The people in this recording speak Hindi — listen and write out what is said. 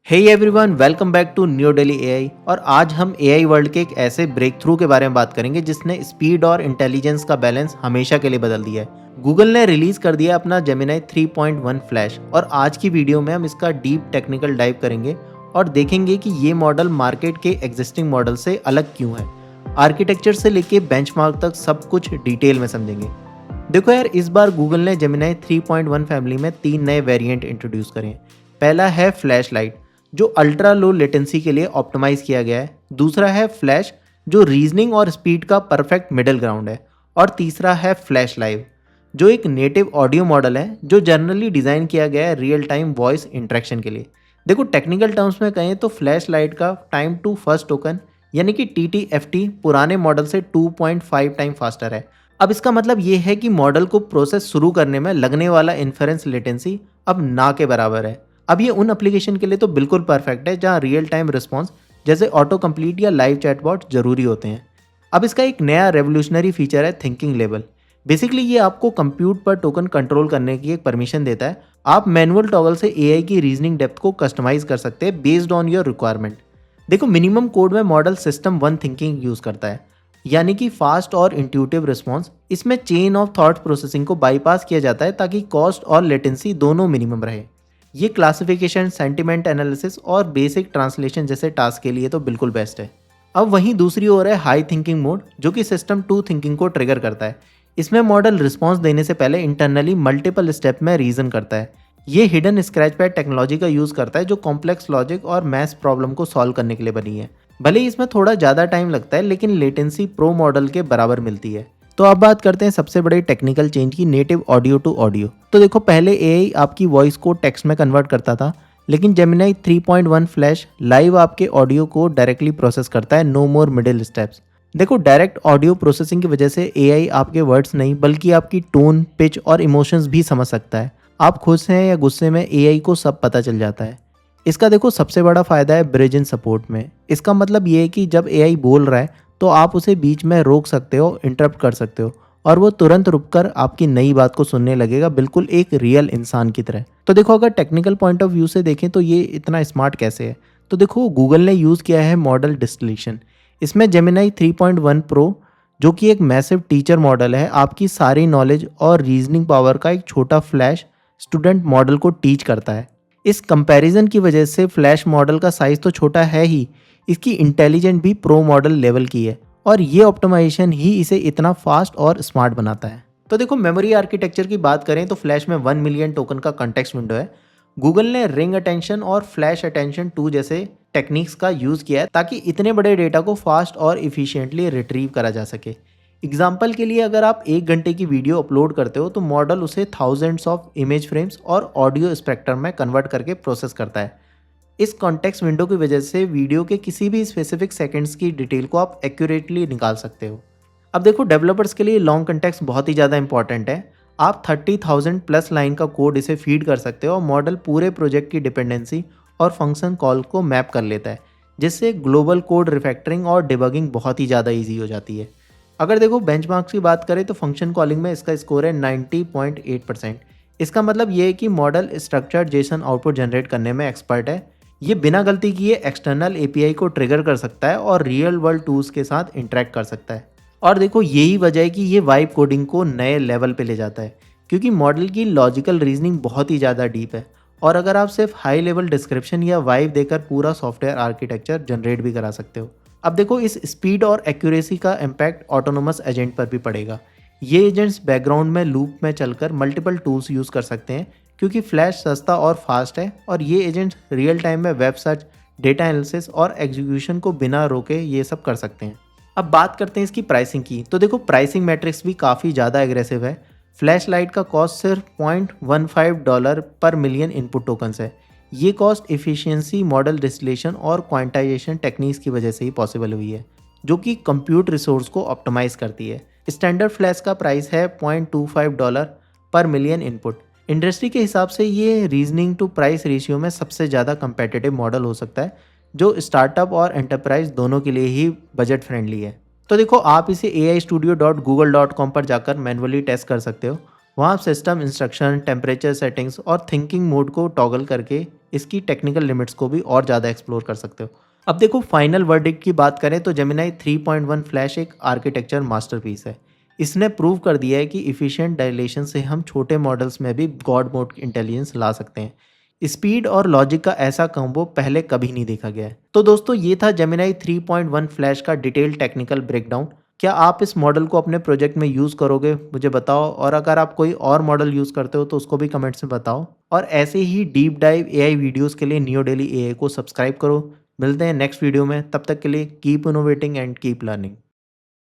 Hey everyone, welcome back to new daily AI. और आज हम एआई वर्ल्ड के एक ऐसे ब्रेक थ्रू के बारे में बात करेंगे जिसने स्पीड और इंटेलिजेंस का बैलेंस हमेशा के लिए बदल दिया है। गूगल ने रिलीज कर दिया अपना जेमिनी 3.1 फ्लैश और आज की वीडियो में हम इसका डीप टेक्निकल डाइव करेंगे और देखेंगे कि ये मॉडल मार्केट के एग्जिस्टिंग मॉडल से अलग क्यों है। आर्किटेक्चर से लेके बेंचमार्क तक सब कुछ डिटेल में समझेंगे। देखो यार, इस बार गूगल ने जेमिनी 3.1 फैमिली में 3 नए वेरिएंट इंट्रोड्यूस करे हैं। पहला है फ्लैश लाइट, जो अल्ट्रा लो लेटेंसी के लिए ऑप्टिमाइज किया गया है। दूसरा है फ्लैश, जो रीजनिंग और स्पीड का परफेक्ट मिडिल ग्राउंड है। और तीसरा है फ्लैश लाइव, जो एक नेटिव ऑडियो मॉडल है जो जनरली डिज़ाइन किया गया है रियल टाइम वॉइस इंटरेक्शन के लिए। देखो, टेक्निकल टर्म्स में कहें तो फ्लैश लाइट का टाइम टू फर्स्ट टोकन यानी कि TTFT पुराने मॉडल से 2.5 टाइम फास्टर है। अब इसका मतलब ये है कि मॉडल को प्रोसेस शुरू करने में लगने वाला इन्फेरेंस लेटेंसी अब ना के बराबर है। अब ये उन एप्लीकेशन के लिए तो बिल्कुल परफेक्ट है जहाँ रियल टाइम रिस्पॉन्स जैसे ऑटो कंप्लीट या लाइव चैटबॉट जरूरी होते हैं। अब इसका एक नया रेवोल्यूशनरी फीचर है थिंकिंग लेवल। बेसिकली ये आपको कंप्यूट पर टोकन कंट्रोल करने की एक परमिशन देता है। आप मैनुअल टॉगल से एआई की रीजनिंग डेप्थ को कस्टमाइज कर सकते हैं बेस्ड ऑन योर रिक्वायरमेंट। देखो, मिनिमम कोड में model system one thinking use करता है, यानी कि फास्ट और इंट्यूटिव रिस्पॉन्स। इसमें चेन ऑफ थॉट प्रोसेसिंग को बाईपास किया जाता है ताकि कॉस्ट और लेटेंसी दोनों मिनिमम रहे। ये क्लासिफिकेशन, सेंटिमेंट एनालिसिस और बेसिक ट्रांसलेशन जैसे टास्क के लिए तो बिल्कुल बेस्ट है। अब वहीं दूसरी ओर है हाई थिंकिंग मोड, जो कि सिस्टम टू थिंकिंग को ट्रिगर करता है। इसमें मॉडल रिस्पॉन्स देने से पहले इंटरनली मल्टीपल स्टेप में रीजन करता है। ये हिडन स्क्रैच पैड टेक्नोलॉजी का यूज करता है जो कॉम्प्लेक्स लॉजिक और मैथ्स प्रॉब्लम को सॉल्व करने के लिए बनी है। भले ही इसमें थोड़ा ज़्यादा टाइम लगता है, लेकिन लेटेंसी प्रो मॉडल के बराबर मिलती है। तो अब बात करते हैं सबसे बड़े टेक्निकल चेंज की, नेटिव ऑडियो टू ऑडियो। तो देखो, पहले एआई आपकी वॉइस को टेक्स्ट में कन्वर्ट करता था, लेकिन जेमिनी 3.1 फ्लैश लाइव आपके ऑडियो को डायरेक्टली प्रोसेस करता है। नो मोर मिडिल स्टेप्स। देखो, डायरेक्ट ऑडियो प्रोसेसिंग की वजह से एआई आपके वर्ड्स नहीं बल्कि आपकी टोन, पिच और इमोशंस भी समझ सकता है। आप खुश हैं या गुस्से में, एआई को सब पता चल जाता है। इसका देखो सबसे बड़ा फायदा है ब्रिज इन सपोर्ट में। इसका मतलब ये है कि जब एआई बोल रहा है तो आप उसे बीच में रोक सकते हो, इंटरप्ट कर सकते हो और वो तुरंत रुककर आपकी नई बात को सुनने लगेगा, बिल्कुल एक रियल इंसान की तरह। तो देखो, अगर टेक्निकल पॉइंट ऑफ व्यू से देखें तो ये इतना स्मार्ट कैसे है। तो देखो, गूगल ने यूज़ किया है मॉडल डिस्टिलेशन। इसमें जेमिनी 3.1 प्रो, जो कि एक मैसिव टीचर मॉडल है, आपकी सारी नॉलेज और रीजनिंग पावर का एक छोटा फ्लैश स्टूडेंट मॉडल को टीच करता है। इस कंपैरिजन की वजह से फ्लैश मॉडल का साइज़ तो छोटा है ही, इसकी इंटेलिजेंट भी प्रो मॉडल लेवल की है और ये ऑप्टिमाइजेशन ही इसे इतना फास्ट और स्मार्ट बनाता है। तो देखो, मेमोरी आर्किटेक्चर की बात करें तो फ्लैश में 1 मिलियन टोकन का कॉन्टेक्स्ट विंडो है। गूगल ने रिंग अटेंशन और फ्लैश अटेंशन 2 जैसे टेक्निक्स का यूज़ किया है ताकि इतने बड़े डेटा को फास्ट और इफिशिएंटली रिट्रीव करा जा सके। एग्जाम्पल के लिए, अगर आप 1 घंटे की वीडियो अपलोड करते हो तो मॉडल उसे थाउजेंड्स ऑफ इमेज फ्रेम्स और ऑडियो स्पेक्ट्रम में कन्वर्ट करके प्रोसेस करता है। इस कॉन्टेक्स्ट विंडो की वजह से वीडियो के किसी भी स्पेसिफिक सेकंड्स की डिटेल को आप एक्यूरेटली निकाल सकते हो। अब देखो, डेवलपर्स के लिए लॉन्ग कॉन्टेक्स्ट बहुत ही ज़्यादा इंपॉर्टेंट है। आप 30,000 प्लस लाइन का कोड इसे फीड कर सकते हो और मॉडल पूरे प्रोजेक्ट की डिपेंडेंसी और फंक्शन कॉल को मैप कर लेता है, जिससे ग्लोबल कोड रिफैक्टरिंग और डिबगिंग बहुत ही ज़्यादा ईजी हो जाती है। अगर देखो बेंचमार्क्स की बात करें तो फंक्शन कॉलिंग में इसका स्कोर है 90.8%। इसका मतलब ये है कि model structured Jason output generate करने में एक्सपर्ट है। ये बिना गलती किए एक्सटर्नल एपीआई को ट्रिगर कर सकता है और रियल वर्ल्ड टूल्स के साथ इंटरेक्ट कर सकता है। और देखो, यही वजह है कि ये वाइब कोडिंग को नए लेवल पे ले जाता है, क्योंकि मॉडल की लॉजिकल रीजनिंग बहुत ही ज़्यादा डीप है और अगर आप सिर्फ हाई लेवल डिस्क्रिप्शन या वाइब देकर पूरा सॉफ्टवेयर आर्किटेक्चर जनरेट भी करा सकते हो। अब देखो, इस स्पीड और एक्यूरेसी का इम्पैक्ट ऑटोनोमस एजेंट पर भी पड़ेगा। ये एजेंट्स बैकग्राउंड में लूप में चलकर मल्टीपल टूल्स यूज़ कर सकते हैं, क्योंकि फ्लैश सस्ता और फास्ट है और ये एजेंट्स रियल टाइम में वेब सर्च, डेटा एनालिसिस और एग्जीक्यूशन को बिना रोके ये सब कर सकते हैं। अब बात करते हैं इसकी प्राइसिंग की। तो देखो, प्राइसिंग मैट्रिक्स भी काफ़ी ज़्यादा एग्रेसिव है। फ्लैश लाइट का कॉस्ट सिर्फ $0.15 पर मिलियन इनपुट टोकन्स है। ये कॉस्ट एफिशिएंसी, मॉडल डिस्टिलेशन और क्वांटाइजेशन टेक्निक्स की वजह से ही पॉसिबल हुई है, जो कि कंप्यूट रिसोर्स को ऑप्टिमाइज करती है। स्टैंडर्ड फ्लैश का प्राइस है $0.25 पर मिलियन इनपुट। इंडस्ट्री के हिसाब से ये रीजनिंग टू प्राइस रेशियो में सबसे ज़्यादा कंपेटिटिव मॉडल हो सकता है, जो स्टार्टअप और एंटरप्राइज दोनों के लिए ही बजट फ्रेंडली है। तो देखो, आप इसे aistudio.google.com पर जाकर मैन्युअली टेस्ट कर सकते हो वहाँ आप सिस्टम इंस्ट्रक्शन, टेम्परेचर सेटिंग्स और थिंकिंग मोड को टॉगल करके इसकी टेक्निकल लिमिट्स को भी और ज़्यादा एक्सप्लोर कर सकते हो। अब देखो फाइनल वर्डिक्ट की बात करें तो जेमिनाई 3.1 फ्लैश एक आर्किटेक्चर मास्टरपीस है। इसने प्रूव कर दिया है कि इफ़िशिएंट डायलेशन से हम छोटे मॉडल्स में भी गॉड मोड इंटेलिजेंस ला सकते हैं। स्पीड और लॉजिक का ऐसा कॉम्बो पहले कभी नहीं देखा गया है। तो दोस्तों ये था जेमिनाई 3.1 फ्लैश का डिटेल टेक्निकल ब्रेकडाउन। क्या आप इस मॉडल को अपने प्रोजेक्ट में यूज़ करोगे? मुझे बताओ, और अगर आप कोई और मॉडल यूज़ करते हो तो उसको भी कमेंट्स में बताओ। और ऐसे ही डीप डाइव एआई वीडियोस के लिए नियो डेली एआई को सब्सक्राइब करो। मिलते हैं नेक्स्ट वीडियो में, तब तक के लिए keep innovating and keep learning.